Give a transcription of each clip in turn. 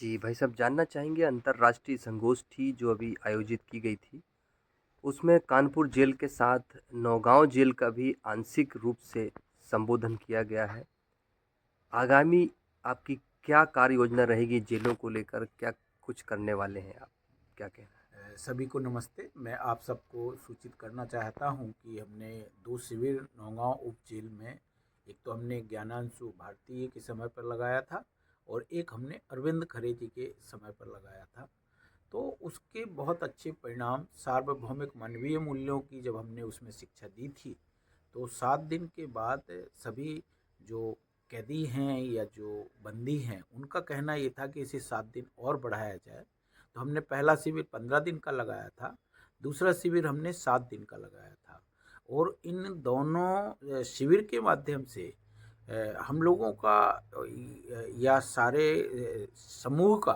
जी, भाई साहब जानना चाहेंगे अंतर्राष्ट्रीय संगोष्ठी जो अभी आयोजित की गई थी, उसमें कानपुर जेल के साथ नौगाँव जेल का भी आंशिक रूप से संबोधन किया गया है। आगामी आपकी क्या कार्य योजना रहेगी जेलों को लेकर? क्या कुछ करने वाले हैं आप? क्या कहना है? सभी को नमस्ते। मैं आप सबको सूचित करना चाहता हूं कि हमने 2 शिविर नौगांव उप जेल में, एक तो हमने ज्ञानांशु भारतीय के समय पर लगाया था और एक हमने अरविंद खरे जी के समय पर लगाया था। तो उसके बहुत अच्छे परिणाम, सार्वभौमिक मानवीय मूल्यों की जब हमने उसमें शिक्षा दी थी, तो 7 दिन के बाद सभी जो कैदी हैं या जो बंदी हैं, उनका कहना ये था कि इसे 7 दिन और बढ़ाया जाए। तो हमने पहला शिविर 15 दिन का लगाया था, दूसरा शिविर हमने 7 दिन का लगाया था। और इन दोनों शिविर के माध्यम से हम लोगों का या सारे समूह का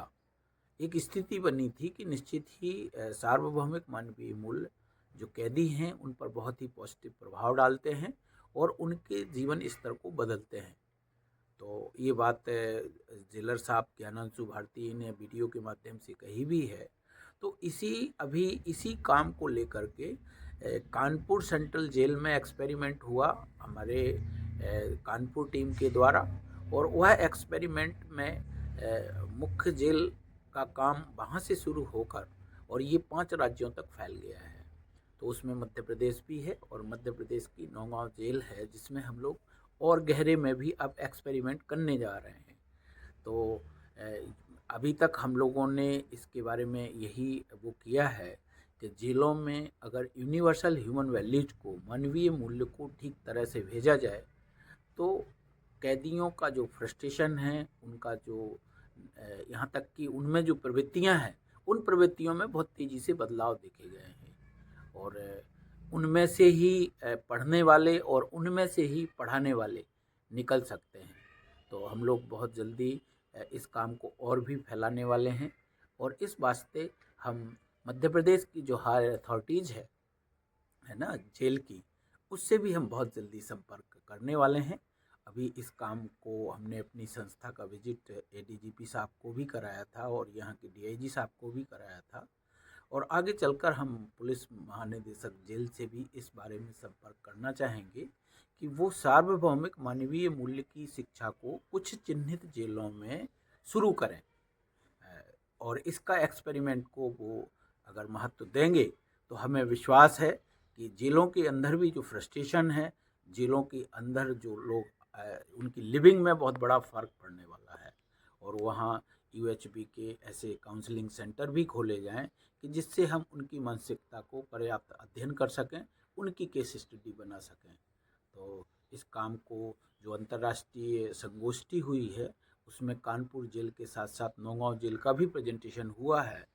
एक स्थिति बनी थी कि निश्चित ही सार्वभौमिक मानवीय मूल्य जो कैदी हैं उन पर बहुत ही पॉजिटिव प्रभाव डालते हैं और उनके जीवन स्तर को बदलते हैं। तो ये बात जेलर साहब ज्ञानांशु भारती ने वीडियो के माध्यम से कही भी है। तो इसी काम को लेकर के कानपुर सेंट्रल जेल में एक्सपेरिमेंट हुआ हमारे कानपुर टीम के द्वारा। और वह एक्सपेरिमेंट में मुख्य जेल का काम वहाँ से शुरू होकर और ये 5 राज्यों तक फैल गया है। तो उसमें मध्य प्रदेश भी है और मध्य प्रदेश की नौगांव जेल है, जिसमें हम लोग और गहरे में भी अब एक्सपेरिमेंट करने जा रहे हैं। तो अभी तक हम लोगों ने इसके बारे में यही वो किया है कि जेलों में अगर यूनिवर्सल ह्यूमन वैल्यूज को, मानवीय मूल्य को ठीक तरह से भेजा जाए, तो कैदियों का जो फ्रस्ट्रेशन है, उनका जो यहाँ तक कि उनमें जो प्रवृत्तियाँ हैं, उन प्रवृत्तियों में बहुत तेज़ी से बदलाव देखे गए हैं। और उनमें से ही पढ़ने वाले और उनमें से ही पढ़ाने वाले निकल सकते हैं। तो हम लोग बहुत जल्दी इस काम को और भी फैलाने वाले हैं और इस वास्ते हम मध्य प्रदेश की जो हायर अथॉरिटीज़ है ना जेल की, उससे भी हम बहुत जल्दी संपर्क करने वाले हैं। अभी इस काम को हमने अपनी संस्था का विजिट एडीजीपी साहब को भी कराया था और यहाँ के डीआईजी साहब को भी कराया था। और आगे चलकर हम पुलिस महानिदेशक जेल से भी इस बारे में संपर्क करना चाहेंगे कि वो सार्वभौमिक मानवीय मूल्य की शिक्षा को कुछ चिन्हित जेलों में शुरू करें। और इसका एक्सपेरिमेंट को वो अगर महत्व देंगे तो हमें विश्वास है कि जेलों के अंदर भी जो फ्रस्ट्रेशन है, जेलों के अंदर जो लोग उनकी लिविंग में बहुत बड़ा फ़र्क पड़ने वाला है। और वहाँ यूएचबी के ऐसे काउंसलिंग सेंटर भी खोले जाएं कि जिससे हम उनकी मानसिकता को पर्याप्त अध्ययन कर सकें, उनकी केस स्टडी बना सकें। तो इस काम को जो अंतर्राष्ट्रीय संगोष्ठी हुई है, उसमें कानपुर जेल के साथ साथ नौगांव जेल का भी प्रेजेंटेशन हुआ है।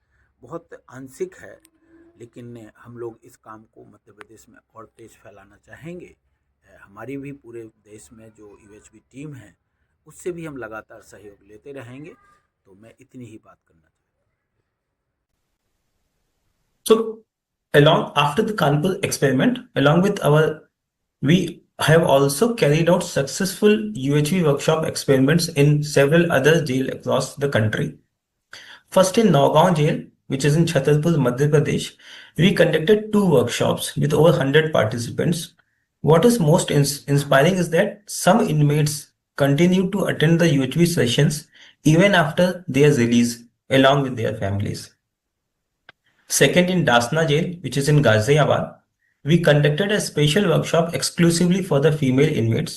बहुत आंशिक है, लेकिन हम लोग इस काम को मध्य प्रदेश में और तेज़ फैलाना चाहेंगे। हमारी भी पूरे देश में जो यूएचबी टीम है, उससे भी हम लगातार सहयोग लेते रहेंगे। तो मैं इतनी ही बात करना चाहता So, along after the Kanpur experiment, along with we have also carried out successful UHV workshop experiments in several other jails across the country. First, in Nagaon jail, which is in Chhatarpur, Madhya Pradesh, we conducted 2 workshops with over 100 participants. What is most inspiring is that some inmates continue to attend the UHV sessions even after their release, along with their families. Second, in Dasna jail, which is in Ghaziabad, we conducted a special workshop exclusively for the female inmates,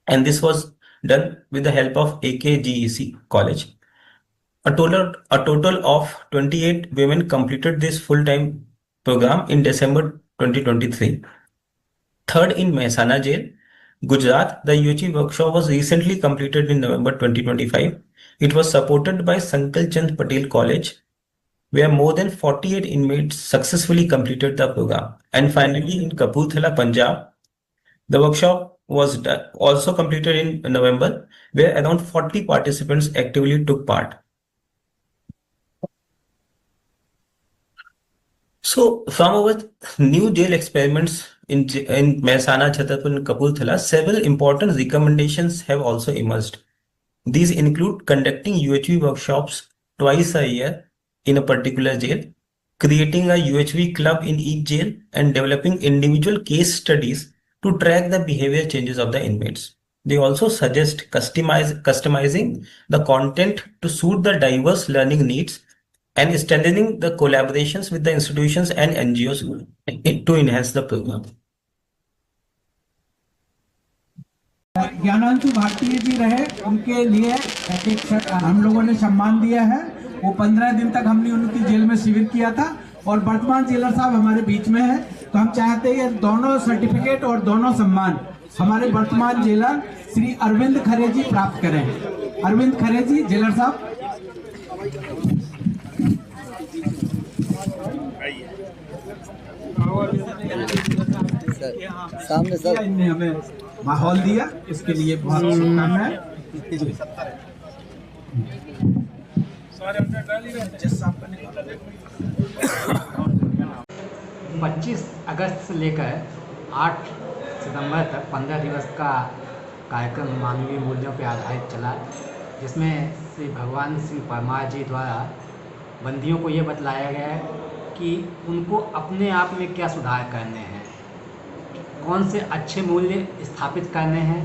and this was done with the help of AKGEC College. A total of 28 women completed this full-time program in December 2023. Third, in Mehsana jail, Gujarat, the UHV workshop was recently completed in November 2025. It was supported by Sankal Chand Patel College, where more than 48 inmates successfully completed the program. And finally, in Kapurthala, Punjab, the workshop was also completed in November, where around 40 participants actively took part. So, from our new jail experiments in Mehsana, Chhatarpur, and Kapurthala, several important recommendations have also emerged. These include conducting UHV workshops twice a year in a particular jail, creating a UHV club in each jail, and developing individual case studies to track the behavior changes of the inmates. They also suggest customizing the content to suit the diverse learning needs and strengthening the collaborations with the institutions and NGOs to enhance the program. ज्ञानांशु भारतीय जी रहे, उनके लिए एक हम लोगों ने सम्मान दिया है। वो 15 दिन तक हमने उनकी जेल में शिविर किया था और वर्तमान जेलर साहब हमारे बीच में है, तो हम चाहते हैं दोनों सर्टिफिकेट और दोनों सम्मान हमारे वर्तमान जेलर श्री अरविंद खरे जी प्राप्त करें। अरविंद खरे जी, जेलर साहब। सामने सर, इनने हमें माहौल दिया, इसके लिए बहुत शुभकामनाएं। 25 अगस्त से लेकर 8 सितंबर तक 15 दिवस का कार्यक्रम मानवीय मूल्यों पर आधारित चला, जिसमें श्री भगवान सिंह परमार जी द्वारा बंदियों को ये बतलाया गया है कि उनको अपने आप में क्या सुधार करने हैं, कौन से अच्छे मूल्य स्थापित करने हैं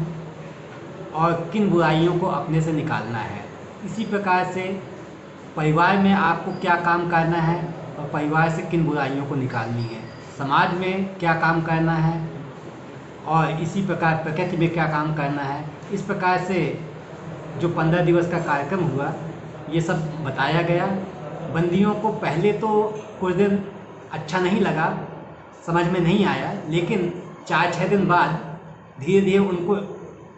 और किन बुराइयों को अपने से निकालना है। इसी प्रकार से परिवार में आपको क्या काम करना है और परिवार से किन बुराइयों को निकालनी है, समाज में क्या काम करना है और इसी प्रकार प्रकृति में क्या काम करना है। इस प्रकार से जो 15 दिवस का कार्यक्रम हुआ, ये सब बताया गया। बंदियों को पहले तो कुछ दिन अच्छा नहीं लगा, समझ में नहीं आया, लेकिन 4-6 दिन बाद धीरे धीरे उनको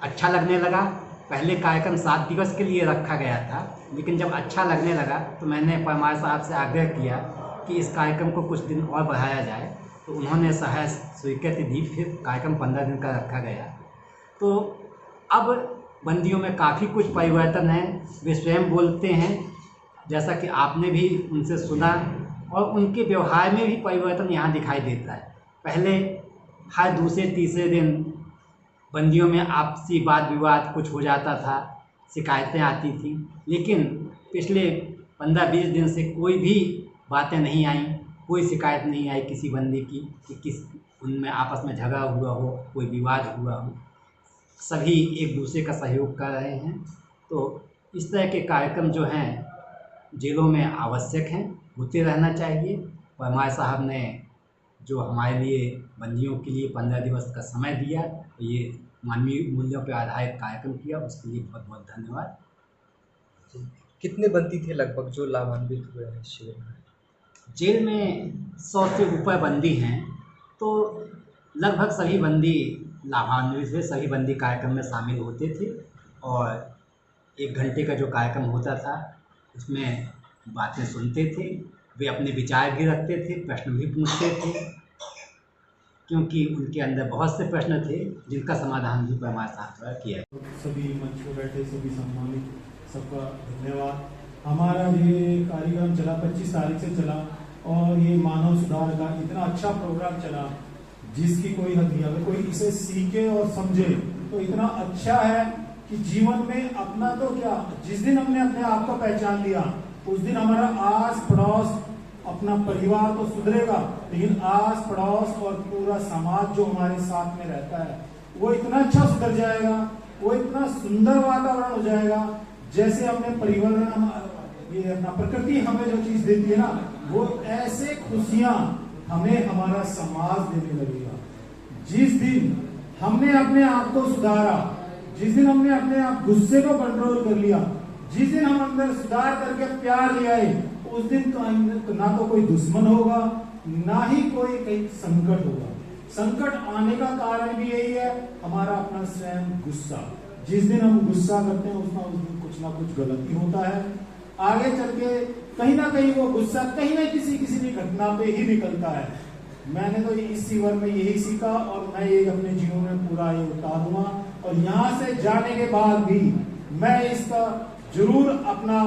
अच्छा लगने लगा। पहले कार्यक्रम 7 दिवस के लिए रखा गया था, लेकिन जब अच्छा लगने लगा तो मैंने परमार साहब से आग्रह किया कि इस कार्यक्रम को कुछ दिन और बढ़ाया जाए, तो उन्होंने सहज स्वीकृति दी। फिर कार्यक्रम 15 दिन का रखा गया। तो अब बंदियों में काफ़ी कुछ परिवर्तन है। वे स्वयं बोलते हैं, जैसा कि आपने भी उनसे सुना, और उनके व्यवहार में भी परिवर्तन यहाँ दिखाई देता है। पहले हर दूसरे तीसरे दिन बंदियों में आपसी वाद विवाद कुछ हो जाता था, शिकायतें आती थी, लेकिन पिछले 15-20 दिन से कोई भी बातें नहीं आई, कोई शिकायत नहीं आई किसी बंदी की कि किस उनमें आपस में झगड़ा हुआ हो, कोई विवाद हुआ हो। सभी एक दूसरे का सहयोग कर रहे हैं। तो इस तरह के कार्यक्रम जो हैं जेलों में आवश्यक हैं, होते रहना चाहिए। परमार साहब ने जो हमारे लिए बंदियों के लिए 15 दिवस का समय दिया, तो ये मानवीय मूल्यों पर आधारित कार्यक्रम किया, उसके लिए बहुत बहुत धन्यवाद। कितने बंदी थे लगभग जो लाभान्वित हुए हैं शिविर में? जेल में 100 से ऊपर बंदी हैं, तो लगभग सभी बंदी लाभान्वित हुए, सभी बंदी कार्यक्रम में शामिल होते थे। और 1 घंटे का जो कार्यक्रम होता था उसमें बातें सुनते थे, वे अपने विचार भी रखते थे, प्रश्न भी पूछते थे, क्योंकि उनके अंदर बहुत से प्रश्न थे जिनका समाधान भी परमार साहब द्वारा किया। सभी मंच पर बैठे सभी सम्मानित, सबका धन्यवाद। हमारा ये कार्यक्रम चला 25 तारीख से चला, और ये मानव सुधार का इतना अच्छा प्रोग्राम चला जिसकी कोई हद नहीं। अगर कोई इसे सीखे और समझे तो इतना अच्छा है कि जीवन में अपना तो क्या, जिस दिन हमने अपने आप को पहचान लिया उस दिन हमारा आस पड़ोस, अपना परिवार तो सुधरेगा, लेकिन आस पड़ोस और पूरा समाज जो हमारे साथ में रहता है वो इतना अच्छा सुधर जाएगा, वो इतना सुंदर वातावरण हो जाएगा। जैसे हमने पर्यावरण, ये अपना प्रकृति हमें जो चीज देती है ना, वो ऐसे खुशियां हमें हमारा समाज देने लगेगा। जिस दिन हमने अपने आप को सुधारा, जिस दिन हमने अपने आप गुस्से को कंट्रोल कर लिया, जिस दिन हम अंदर सुधार करके प्यार ले आए, उस दिन तो ना तो कोई दुश्मन होगा, ना ही कोई कहीं संकट होगा। संकट आने का कारण भी यही है, हमारा अपना स्वयं गुस्सा। जिस दिन हम गुस्सा करते हैं उस दिन कुछ ना कुछ गलती होता है। आगे चल के कहीं ना कहीं वो गुस्सा कहीं ना किसी भी घटना पे ही निकलता है। मैंने तो इस जीवन में यही सीखा और मैं ये अपने जीवन में पूरा ये उतारूंगा, और यहाँ से जाने के बाद भी मैं इसका जरूर अपना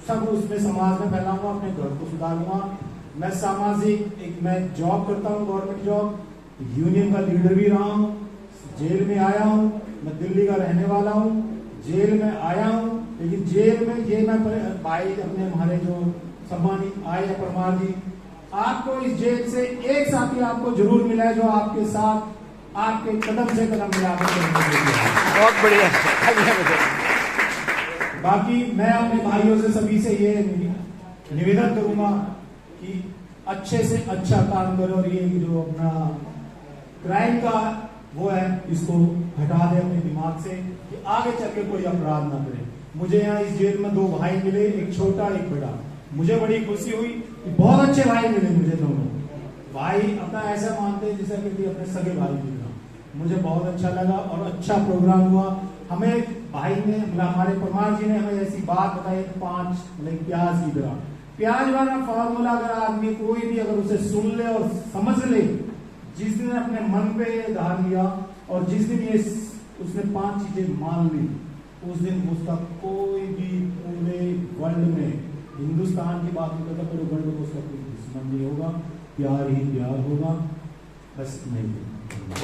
सब उसमें समाज में फैलाऊंगा, अपने घर को सुधारूंगा। मैं सामाजिक मैं जॉब करता हूँ, गवर्नमेंट जॉब, यूनियन का लीडर भी रहा हूँ, जेल में आया हूँ, मैं दिल्ली का रहने वाला हूँ। जेल में आया हूँ, लेकिन जेल में ये मैं भाई अपने हमारे जो सम्मानित आए हैं परमार जी, आपको इस जेल से एक साथी आपको जरूर मिला है जो आपके साथ आपके कदम से कदम मिला। बहुत बढ़िया। बाकी मैं अपने भाइयों से सभी से ये निवेदन करूंगा कि अच्छे से अच्छा काम करो और ये जो अपना क्राइम का वो है इसको हटा दे अपने दिमाग से कि आगे चल के कोई अपराध ना करे। मुझे यहाँ इस जेल में 2 भाई मिले, एक छोटा एक बड़ा। मुझे बड़ी खुशी हुई कि बहुत अच्छे भाई मिले मुझे दोनों भाई, अपना ऐसा मानते हैं जैसा कि अपने सगे भाई की तरह। मुझे बहुत अच्छा लगा और अच्छा प्रोग्राम हुआ। हमें भाई ने हमारे परमार जी ने हमें ऐसी बात बताई 5 प्याज की तरह, प्याज वाला फॉर्मूला अगर आदमी कोई भी अगर उसे सुन ले और समझ ले, जिस दिन अपने मन पे धार लिया और जिस दिन ये उसने 5 चीजें मान ली, उस दिन उसका कोई भी पूरे वर्ल्ड में, हिंदुस्तान की बात नहीं करता, पूरे वर्ल्ड में उसका कोई दुश्मन नहीं होगा, प्यार ही प्यार होगा। बस नहीं।